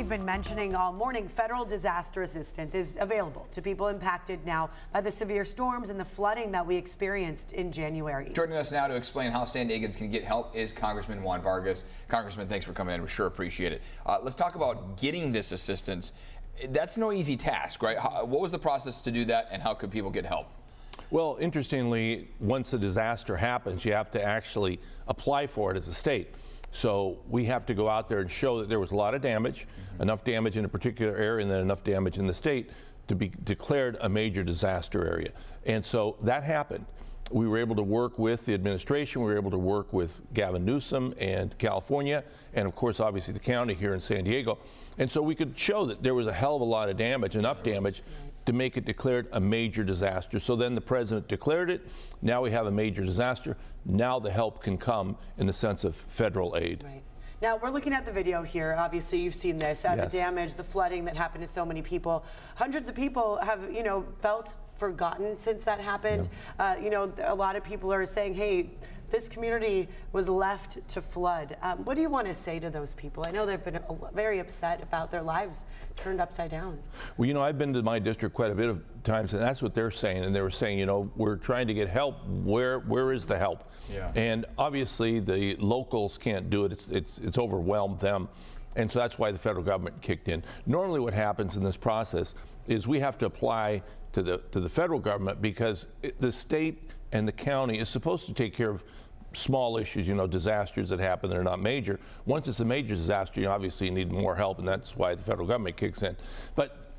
we've been mentioning all morning, federal disaster assistance is available to people impacted now by the severe storms and the flooding that we experienced in January. Joining us now to explain how San Diegans can get help is Congressman Juan Vargas. Congressman, thanks for coming in. We sure appreciate it. Let's talk about getting this assistance. That's no easy task, right? What was the process to do that, and how could people get help? Well, interestingly, once a disaster happens, you have to actually apply for it as a state. So we have to go out there and show that there was a lot of damage, enough damage in a particular area, and then enough damage in the state to be declared a major disaster area. And so that happened. We were able to work with the administration, we were able to work with Gavin Newsom and California, and of course, obviously the county here in San Diego. And so we could show that there was a hell of a lot of damage, enough damage to make it declared a major disaster. So then the president declared it. Now we have a major disaster. Now the help can come in the sense of federal aid. Right. Now we're looking at the video here. Obviously, you've seen this, Yes. the damage, the flooding that happened to so many people. Hundreds of people have, felt forgotten since that happened. Yeah. A lot of people are saying, hey, this community was left to flood. What do you want to say to those people? I know they've been very upset about their lives turned upside down. Well, I've been to my district quite a bit of times, and that's what they're saying. And they were saying, we're trying to get help. Where is the help? Yeah. And obviously, the locals can't do it. It's overwhelmed them. And so that's why the federal government kicked in. Normally what happens in this process is we have to apply to the federal government because the state and the county is supposed to take care of small issues, disasters that happen that are not major. Once it's a major disaster, obviously you need more help, and that's why the federal government kicks in. But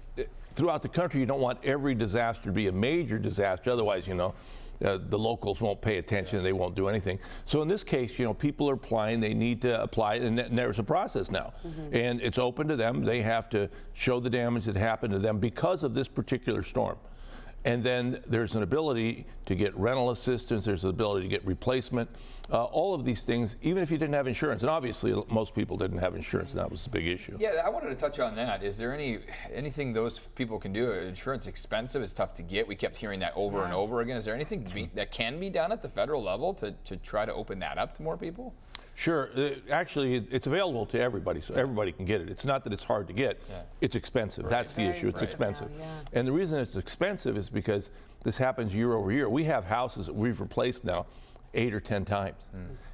throughout the country, you don't want every disaster to be a major disaster. Otherwise, the locals won't pay attention and they won't do anything. So in this case, people are applying, they need to apply, and there's a process now. And it's open to them. They have to show the damage that happened to them because of this particular storm. And then there's an ability to get rental assistance, there's an ability to get replacement, all of these things, even if you didn't have insurance. And obviously, most people didn't have insurance, and that was the big issue. Yeah, I wanted to touch on that. Is there anything those people can do? Insurance expensive, it's tough to get. We kept hearing that over and over again. Is there anything that can be done at the federal level to try to open that up to more people? Sure. Actually, it's available to everybody, so everybody can get it. It's not that it's hard to get. Yeah. It's expensive. Right. That's the issue. It's expensive. Yeah. And the reason it's expensive is because this happens year over year. We have houses that we've replaced now 8 or 10 times.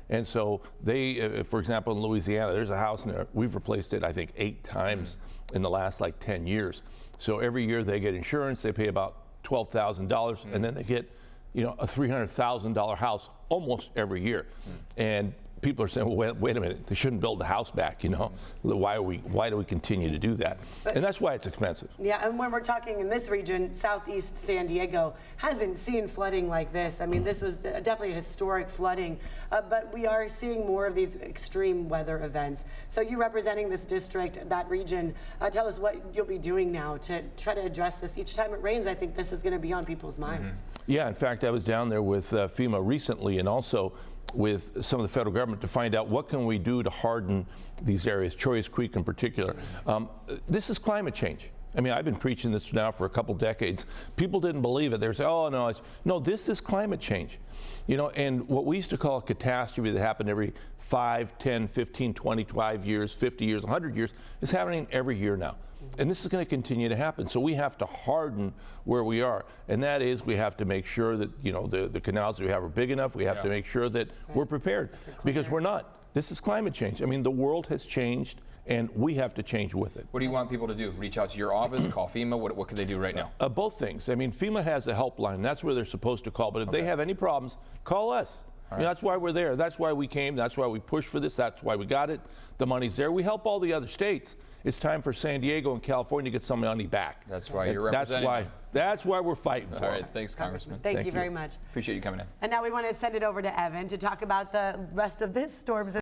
And so they, for example, in Louisiana, there's a house in there. We've replaced it, I think, 8 times in the last 10 years. So every year they get insurance. They pay about $12,000, and then they get, a $300,000 house almost every year. And people are saying, well, wait a minute, they shouldn't build the house back, Why do we continue to do that? And that's why it's expensive. Yeah, and when we're talking in this region, southeast San Diego hasn't seen flooding like this. I mean, this was definitely historic flooding, but we are seeing more of these extreme weather events. So you representing this district, that region, tell us what you'll be doing now to try to address this. Each time it rains, I think this is going to be on people's minds. Yeah, in fact, I was down there with FEMA recently, and also with some of the federal government to find out what can we do to harden these areas, Choias Creek in particular. This is climate change. I mean, I've been preaching this now for a couple decades. People didn't believe it. They were saying, oh, no, no, this is climate change. And what we used to call a catastrophe that happened every 5, 10, 15, 25 years, 50 years, 100 years, is happening every year now. And this is going to continue to happen. So we have to harden where we are. And that is, we have to make sure that, the canals that we have are big enough. We have to make sure that we're prepared, because we're not. This is climate change. I mean, the world has changed, and we have to change with it. What do you want people to do? Reach out to your office, call FEMA? What can they do right now? Both things. I mean, FEMA has a helpline. That's where they're supposed to call. But if they have any problems, call us. That's why we're there. That's why we came. That's why we pushed for this. That's why we got it. The money's there. We help all the other states. It's time for San Diego and California to get some money back. That's why you're representing. That's why we're fighting for it. All right, thanks, Congressman. Thank you very much. Appreciate you coming in. And now we want to send it over to Evan to talk about the rest of this storm's